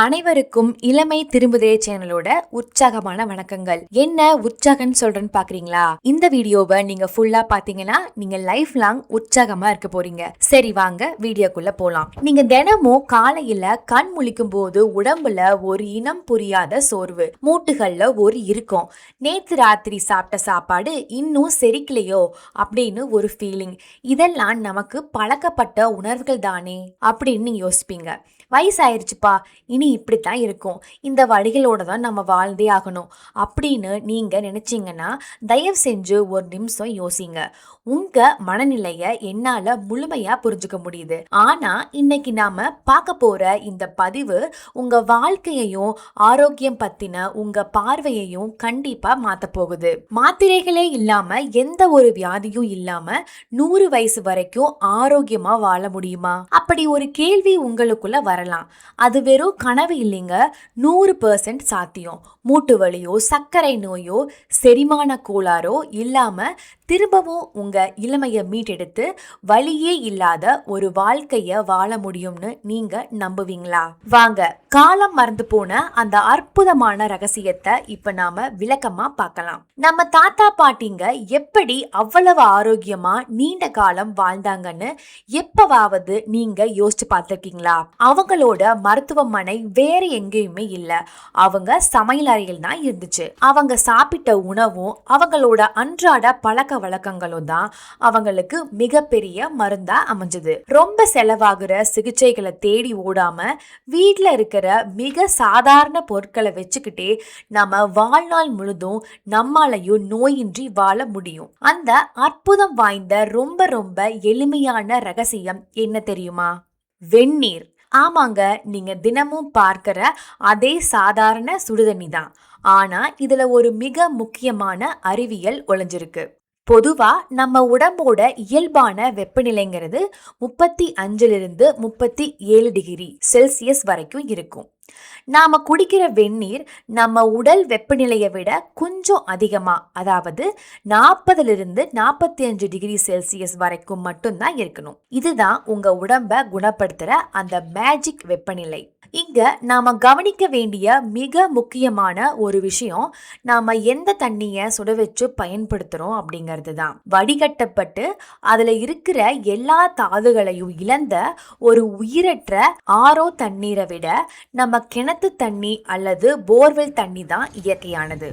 அனைவருக்கும் இளமை திரும்புதே சேனலோட உற்சாகமான வணக்கங்கள். என்ன உற்சாகம் சொல்றேன்னு பாக்குறீங்களா? இந்த வீடியோவை நீங்க ஃபுல்லா பாத்தீங்கன்னா நீங்க லைஃப் லாங் உற்சாகமா இருக்க போறீங்க. சரி வாங்க வீடியோக்குள்ள போலாம். நீங்க தினமும் காலையில கண் முழிக்கும் போது உடம்புல ஒரு இனம் புரியாத சோர்வு, மூட்டுகள்ல ஒரு இறுக்கம், நேத்து ராத்திரி சாப்பிட்ட சாப்பாடு இன்னும் செரிக்கலையோ அப்படின்னு ஒரு ஃபீலிங், இதெல்லாம் நமக்கு பழக்கப்பட்ட உணர்வுகள் தானே அப்படின்னு நீங்க யோசிப்பீங்க. வயசாயிருச்சுப்பா, இனி இப்படித்தான் இருக்கும், இந்த வழிகளோட தான் நம்ம வாழ்ந்தே ஆகணும் அப்படின்னு நீங்க நினைச்சீங்கன்னா தயவு செஞ்சு ஒரு நிமிஷம் யோசிங்க. உங்க மனநிலைய என்னால முழுமையா புரிஞ்சுக்க முடியுது. ஆனா இன்னைக்கு நாம பார்க்க போற இந்த பதிவு உங்க வாழ்க்கையையும் ஆரோக்கியம் பத்தின உங்க பார்வையையும் கண்டிப்பா மாத்த போகுது. மாத்திரைகளே இல்லாம எந்த ஒரு வியாதியும் இல்லாம 100 வயசு வரைக்கும் ஆரோக்கியமா வாழ முடியுமா? அப்படி ஒரு கேள்வி உங்களுக்குள்ள வரலாம். அது வெறும் கனவு இல்லைங்க, 100% சாத்தியம். மூட்டு வலியோ சர்க்கரை நோயோ செரிமான கோளாறோ இல்லாம திரும்பவும் உங்க இளமையை மீட்டெடுத்து வலியே இல்லாத ஒரு வாழ்க்கைய வாழ முடியும்னு நீங்க நம்புவீங்களா? வாங்க காலம் மறந்து போன அந்த அற்புதமான ரகசியத்தை இப்ப நாம விளக்கமா பார்க்கலாம். நம்ம தாத்தா பாட்டிங்க எப்படி அவ்வளவு ஆரோக்கியமா நீண்ட காலம் வாழ்ந்தாங்கன்னு எப்பவாவது நீங்க யோசிச்சு பார்த்திருக்கீங்களா? அவங்களோட மருத்துவமனை வேற எங்கேயுமே இல்ல, அவங்க சமையல் அறையில் தான் இருந்துச்சு. அவங்க சாப்பிட்ட உணவும் அவங்களோட அன்றாட பழக்க வழக்கங்களும் தான் அவங்களுக்கு மிகப்பெரிய மருந்தா அமைஞ்சது. ரொம்ப செலவாகிற சிகிச்சைகளை தேடி ஓடாம வீட்டுல இருக்கிற மிக சாதாரண பொருட்களை வச்சுக்கிட்டே நம்ம வாழ்நாள் முழுதும் நம்மாலையும் நோயின்றி வாழ முடியும். அந்த அற்புதம் வாய்ந்த ரொம்ப ரொம்ப எளிமையான ரகசியம் என்ன தெரியுமா? வெந்நீர். ஆமாங்க, நீங்க தினமும் பார்க்கிற அதே சாதாரண சுடுதண்ணி தான். ஆனா இதுல ஒரு மிக முக்கியமான அறிவியல் ஒளிஞ்சிருக்கு. பொதுவா நம்ம உடம்போட இயல்பான வெப்பநிலைங்கிறது 35 37 டிகிரி செல்சியஸ் வரைக்கும் இருக்கும். நாம குடிக்கிற வெந்நீர் நம்ம உடல் வெப்பநிலையை விட கொஞ்சம் அதிகமா, அதாவது 40 45 டிகிரி செல்சியஸ் வரைக்கும் மட்டும்தான் இருக்கணும். இதுதான் உங்க உடம்ப குணப்படுத்துற அந்த மேஜிக் வெப்பநிலை. இங்க நாம கவனிக்க வேண்டிய மிக முக்கியமான ஒரு விஷயம், நாம எந்த தண்ணிய சுட வச்சு பயன்படுத்துறோம் அப்படிங்கிறது தான். வடிகட்டப்பட்டு அதுல இருக்கிற எல்லா தாதுகளையும் இழந்த ஒரு உயிரற்ற ஆரோ தண்ணீரை விட நம்ம கிணத்து தண்ணி அல்லது போர்வெல் தண்ணி தான் இயற்கையானது,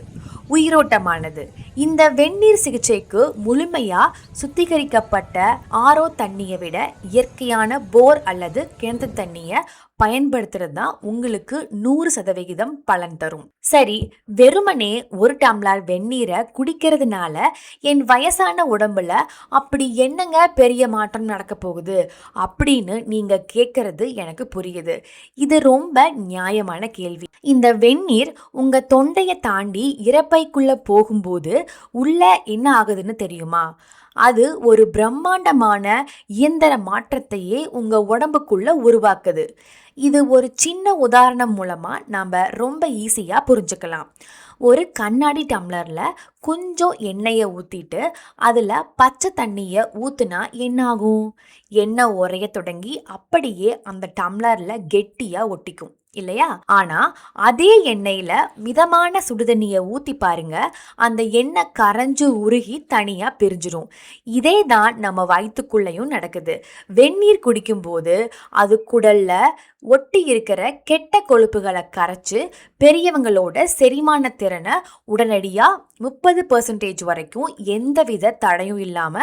உயிரோட்டமானது. இந்த வெந்நீர் சிகிச்சைக்கு முழுமையா சுத்திகரிக்கப்பட்ட ஆரோ தண்ணியை விட இயற்கையான போர் அல்லது கிணத்து தண்ணிய பயன்படுத்துறது தான் உங்களுக்கு 100% பலன் தரும். சரி, வெறுமனே ஒரு டம்ளர் வெந்நீரை குடிக்கிறதுனால என் வயசான உடம்புல அப்படி என்னங்க பெரிய மாற்றம் நடக்க போகுது அப்படின்னு நீங்க கேட்கறது எனக்கு புரியுது. இது ரொம்ப நியாயமான கேள்வி. இந்த வெந்நீர் உங்க தொண்டையை தாண்டி இரைப்பைக்குள்ள போகும்போது உள்ள என்ன ஆகுதுன்னு தெரியுமா? அது ஒரு பிரம்மாண்டமான இயந்திர மாற்றத்தையே உங்க உடம்புக்குள்ள உருவாக்குது. இது ஒரு சின்ன உதாரணம் மூலமா நாம ரொம்ப ஈஸியா புரிஞ்சுக்கலாம். ஒரு கண்ணாடி டம்ளர்ல கொஞ்சம் எண்ணெயை ஊத்திட்டு அதுல பச்சை தண்ணிய ஊத்துனா என்ன ஆகும்? எண்ணெய் உரைய தொடங்கி அப்படியே அந்த டம்ளர்ல கெட்டியா ஒட்டிக்கும் இல்லையா? ஆனா அதே எண்ணெயில மிதமான சுடுதண்ணிய ஊத்தி பாருங்க, அந்த எண்ணெய் கரைஞ்சு உருகி தனியா பிரிஞ்சிடும். இதே தான் நம்ம வயிற்றுக்குள்ளேயும் நடக்குது. வெந்நீர் குடிக்கும் போது அது குடல்ல ஒட்டி இருக்கிற கெட்ட கொழுப்புகளை கரைச்சு பெரியவங்களோட செரிமான திறனை உடனடியா 30% வரைக்கும் எந்தவித தடையும் இல்லாம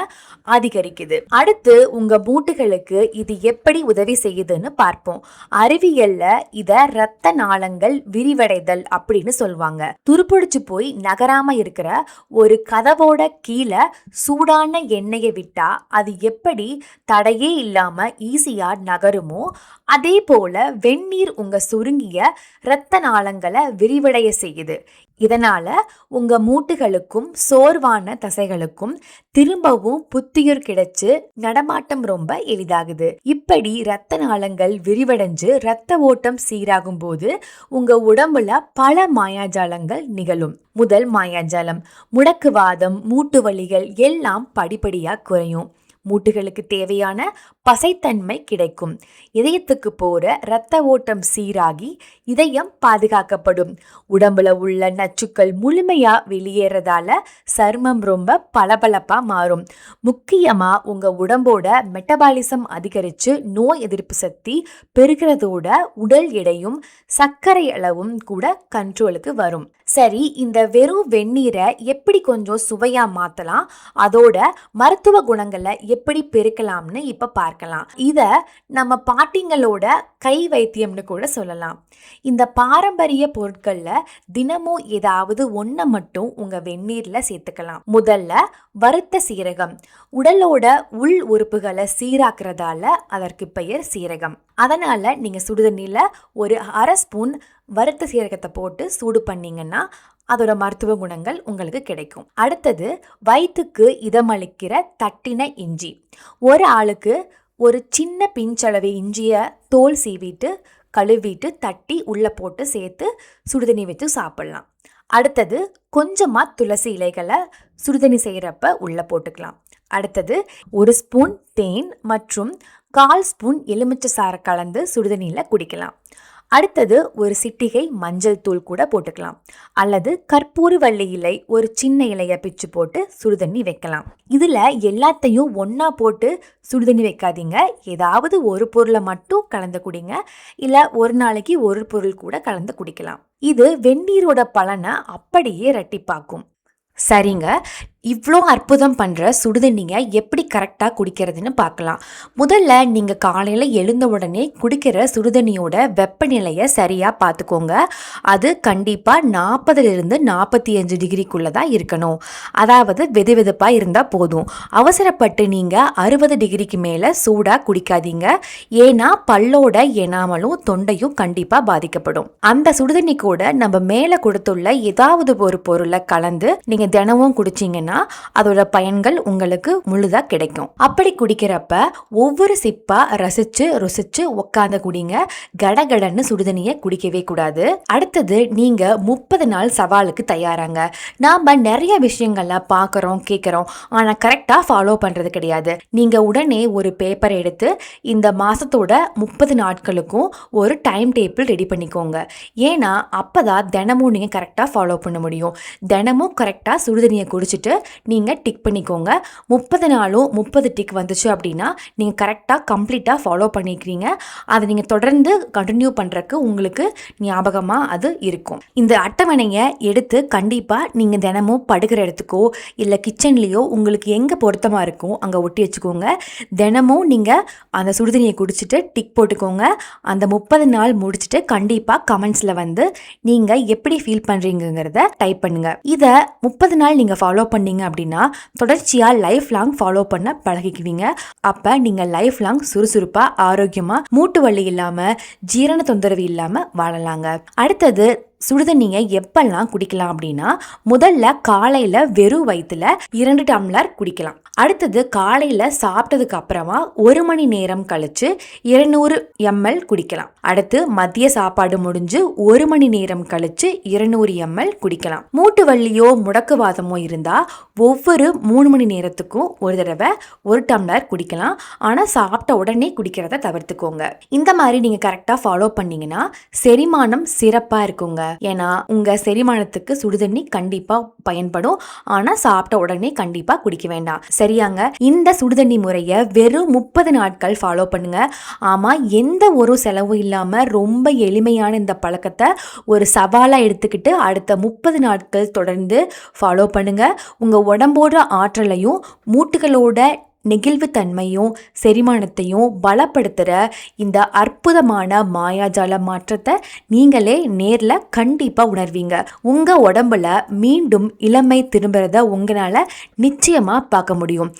அதிகரிக்குது. அடுத்து உங்க மூட்டுகளுக்கு இது எப்படி உதவி செய்யுதுன்னு பார்ப்போம். அறிவியல்ல இத இரத்த நாளங்கள் விரிவடைதல் அப்படின்னு சொல்லுவாங்க. துருப்பிடிச்சு போய் நகராம இருக்கிற ஒரு கதவோட கீழே சூடான எண்ணெயை விட்டா அது எப்படி தடையே இல்லாம ஈஸியா நகருமோ, அதே போல வெந்நீர் உங்க சுருங்கிய இரத்த நாளங்களை விரிவடைய செய்யுது. இதனால உங்க மூட்டுகளுக்கும் சோர்வான தசைகளுக்கும் திரும்பவும் புத்துயிர் கிடைச்சு நடமாட்டம் ரொம்ப எளிதாகுது. இப்படி இரத்த நாளங்கள் விரிவடைஞ்சு இரத்த ஓட்டம் சீராகும் போது உங்க உடம்புல பல மாயாஜாலங்கள் நிகழும். முதல் மாயாஜாலம், முடக்குவாதம் மூட்டு வலிகள் எல்லாம் படிப்படியா குறையும். மூட்டுகளுக்கு தேவையான பசைத்தன்மை கிடைக்கும். இதயத்துக்கு போற இரத்த ஓட்டம் சீராகி இதயம் பாதுகாக்கப்படும். உடம்புல உள்ள நச்சுக்கள் முழுமையா வெளியேறதால சருமம் ரொம்ப பளபளப்பா மாறும். முக்கியமா உங்க உடம்போட மெட்டபாலிசம் அதிகரிச்சு நோய் எதிர்ப்பு சக்தி பெருகிறதோட உடல் எடையும் சர்க்கரை அளவும் கூட கண்ட்ரோலுக்கு வரும். சரி, இந்த வெறும் வெந்நீரை எப்படி கொஞ்சம் சுவையா மாத்தலாம், அதோட மருத்துவ குணங்களை எப்படி பெருக்கலாம்னு இப்ப பார்க்கலாம். இத நம்ம பாட்டிங்களோட கை வைத்தியம்னு கூட சொல்லலாம். இந்த பாரம்பரிய பொருட்கள்ல தினமும் ஏதாவது ஒன்றை மட்டும் உங்க வெந்நீர்ல சேர்த்துக்கலாம். முதல்ல வறுத்த சீரகம். உடலோட உள் உறுப்புகளை சீராக்குறதால அதற்கு பெயர் சீரகம். அதனால நீங்க சுடுதண்ணில ஒரு அரை ஸ்பூன் வறுத்த சீரகத்தை போட்டு சூடு பண்ணீங்கன்னா அதோட மருத்துவ குணங்கள் உங்களுக்கு கிடைக்கும். அடுத்தது வயிற்றுக்கு இதமளிக்கிற தட்டின இஞ்சி. ஒரு ஆளுக்கு ஒரு சின்ன பிஞ்சளவு இஞ்சியை தோல் சீவிட்டு கழுவிட்டு தட்டி உள்ளே போட்டு சேர்த்து சுடுதண்ணி வச்சு சாப்பிட்லாம். அடுத்தது கொஞ்சமாக துளசி இலைகளை சுடுதண்ணி செய்கிறப்ப உள்ளே போட்டுக்கலாம். அடுத்தது ஒரு ஸ்பூன் தேன் மற்றும் 1/4 ஸ்பூன் எலுமிச்சை சாறை கலந்து சுடுதண்ணியில் குடிக்கலாம். அடுத்தது ஒரு சிட்டிகை மஞ்சள் தூள் கூட போட்டுக்கலாம். அல்லது கற்பூரவள்ளி இலை ஒரு சின்ன இலையை பிச்சு போட்டு சுடுதண்ணி வைக்கலாம். இதில் எல்லாத்தையும் ஒன்றா போட்டு சுடுதண்ணி வைக்காதீங்க. ஏதாவது ஒரு பொருளை மட்டும் கலந்து குடிங்க. இல்லை ஒரு நாளைக்கு ஒரு பொருள் கூட கலந்து குடிக்கலாம். இது வெந்நீரோட பலனை அப்படியே இரட்டிப்பாக்கும். சரிங்க, இவ்வளோ அற்புதம் பண்ணுற சுடுதண்ணிங்க எப்படி கரெக்டாக குடிக்கிறதுன்னு பார்க்கலாம். முதல்ல நீங்கள் காலையில் எழுந்த உடனே குடிக்கிற சுடுதண்ணியோட வெப்பநிலையை சரியாக பார்த்துக்கோங்க. அது கண்டிப்பாக 40 to 45 டிகிரிக்குள்ளே தான் இருக்கணும். அதாவது வெது வெதுப்பாக இருந்தால் போதும். அவசரப்பட்டு நீங்கள் 60 டிகிரிக்கு மேலே சூடாக குடிக்காதீங்க. ஏன்னா பல்லோட எனாமலும் தொண்டையும் கண்டிப்பாக பாதிக்கப்படும். அந்த சுடுதண்ணி கூட நம்ம மேலே கொடுத்துள்ள ஏதாவது ஒரு பொருளை கலந்து நீங்கள் தினமும் குடிச்சிங்கன்னா அதோட பயன்கள் உங்களுக்கு முழுதா கிடைக்கும். அப்படி குடிக்கிறப்ப ஒவ்வொரு சிப்பா ரசிச்சு ருசிச்சு உட்கார்ந்து குடிங்க. கடகடன்னு சுடுதண்ணியை குடிக்கவே கூடாது. அடுத்தது நீங்க 30 நாள் சவாலுக்கு தயாராங்க. நாம நிறைய விஷயங்கள்ல பார்க்கறோம் கேட்கறோம், ஆனா கரெக்டா ஃபாலோ பண்றது கிடையாது. நீங்க உடனே ஒரு பேப்பர் எடுத்து இந்த மாசத்தோட 30 நாட்களுக்கும் ஒரு டைம் டேபிள் ரெடி பண்ணிக்கோங்க. ஏன்னா அப்பதான் தினமும் நீங்க கரெக்டா ஃபாலோ பண்ண முடியும். தினமும் கரெக்டா சுடுதண்ணியை குடிச்சிட்டு நீங்கள் டிக் பண்ணிக்கோங்க. 30 நாளும் 30 டிக் வந்துச்சு அப்படின்னா நீங்கள் கரெக்டாக கம்ப்ளீட்டாக ஃபாலோ பண்ணிக்கிறீங்க. அதை நீங்கள் தொடர்ந்து கண்டினியூ பண்ணுறக்கு உங்களுக்கு ஞாபகமாக அது இருக்கும். இந்த அட்டவணையை எடுத்து கண்டிப்பாக நீங்கள் தினமும் படுகிற இடத்துக்கோ இல்லை கிச்சன்லேயோ உங்களுக்கு எங்கே பொருத்தமாக இருக்கும் அங்கே ஒட்டி வச்சுக்கோங்க. தினமும் நீங்கள் அந்த சுடுதண்ணியை குடிச்சிட்டு டிக் போட்டுக்கோங்க. அந்த 30 நாள் முடிச்சுட்டு கண்டிப்பாக கமெண்ட்ஸில் வந்து நீங்கள் எப்படி ஃபீல் பண்ணுறீங்கிறத டைப் பண்ணுங்கள். இதை 30 நாள் நீங்கள் ஃபாலோ பண்ணீங்க அப்படின்னா தொடர்ச்சியாக லைஃப் லாங் ஃபாலோ பண்ண பழகிக்குவீங்க. அப்போ நீங்கள் லைஃப் லாங் சுறுசுறுப்பாக ஆரோக்கியமாக மூட்டு வலி இல்லாமல் ஜீரண தொந்தரவு இல்லாமல் வாழலாங்க. அடுத்தது சுடுதண்ணியை எப்பெல்லாம் குடிக்கலாம் அப்படின்னா முதல்ல காலையில் வெறும் வயிற்றுல 2 டம்ளர் குடிக்கலாம். அடுத்தது காலையில் சாப்பிட்டதுக்கு அப்புறமா 1 மணி நேரம் கழிச்சு 200 ml குடிக்கலாம். அடுத்து மதிய சாப்பாடு முடிஞ்சு 1 மணி நேரம் கழிச்சு 200 ml குடிக்கலாம். மூட்டு வலியோ முடக்குவாதமோ இருந்தால் ஒவ்வொரு 3 மணி நேரத்துக்கும் ஒரு தடவை 1 டம்ளர் குடிக்கலாம். ஆனால் சாப்பிட்ட உடனே குடிக்கிறத தவிர்த்துக்கோங்க. இந்த மாதிரி நீங்கள் கரெக்டாக ஃபாலோ பண்ணீங்கன்னா செரிமானம் சிறப்பாக இருக்குங்க. ஏன்னா உங்க செரிமானத்துக்கு சுடுதண்ணி கண்டிப்பா பயன்படும். ஆனா சாப்பிட்ட உடனே கண்டிப்பா குடிக்க வேண்டாம். சரியாங்க? இந்த சுடுதண்ணி முறையை வெறும் 30 நாட்கள் ஃபாலோ பண்ணுங்க. ஆமா, எந்த ஒரு செலவும் இல்லாம ரொம்ப எளிமையான இந்த பழக்கத்தை ஒரு சவாலா எடுத்துக்கிட்டு அடுத்த 30 நாட்கள் தொடர்ந்து ஃபாலோ பண்ணுங்க. உங்க உடம்போட ஆற்றலையும் மூட்டுகளோட நெகிழ்வு தன்மையும் செரிமானத்தையும் பலப்படுத்துகிற இந்த அற்புதமான மாயாஜால மாற்றத்தை நீங்களே நேரில் கண்டிப்பாக உணர்வீங்க. உங்கள் உடம்புல மீண்டும் இளமை திரும்புறத உங்களால் நிச்சயமாக பார்க்க முடியும்.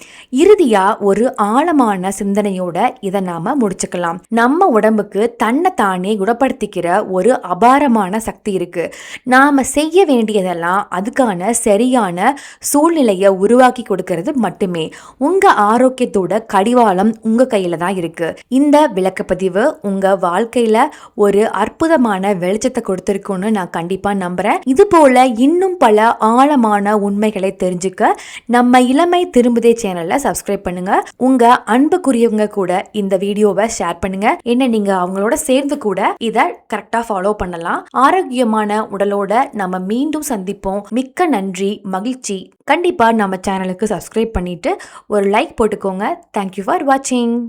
இறுதியாக ஒரு ஆழமான சிந்தனையோட இதை நாம் முடிச்சுக்கலாம். நம்ம உடம்புக்கு தன்னை தானே குணப்படுத்திக்கிற ஒரு அபாரமான சக்தி இருக்குது. நாம் செய்ய வேண்டியதெல்லாம் அதுக்கான சரியான சூழ்நிலையை உருவாக்கி கொடுக்கறது மட்டுமே. உங்கள் ஆரோக்கியத்தோட கடிவாளம் உங்க கையில தான் இருக்கு. இந்த விளக்கப்பதிவு உங்க வாழ்க்கையில ஒரு அற்புதமான வெளிச்சத்தை கொடுத்திருக்கும்னு நான் கண்டிப்பா நம்புறேன். இது போல இன்னும் பல ஆழமான உண்மைகளை தெரிஞ்சுக்க நம்ம இளமை திரும்புதே சேனல்ல சப்ஸ்கிரைப் பண்ணுங்க. உங்க அன்புக்குரியவங்க கூட இந்த வீடியோவை ஷேர் பண்ணுங்க. என்ன நீங்க அவங்களோட சேர்ந்து கூட இதை கரெக்டா ஃபாலோ பண்ணலாம். ஆரோக்கியமான உடலோட நம்ம மீண்டும் சந்திப்போம். மிக்க நன்றி, மகிழ்ச்சி. கண்டிப்பா நம்ம சேனலுக்கு சப்ஸ்கிரைப் பண்ணிட்டு ஒரு லைக் போட்டுக்கோங்க. தேங்க்யூ ஃபார் வாட்சிங்.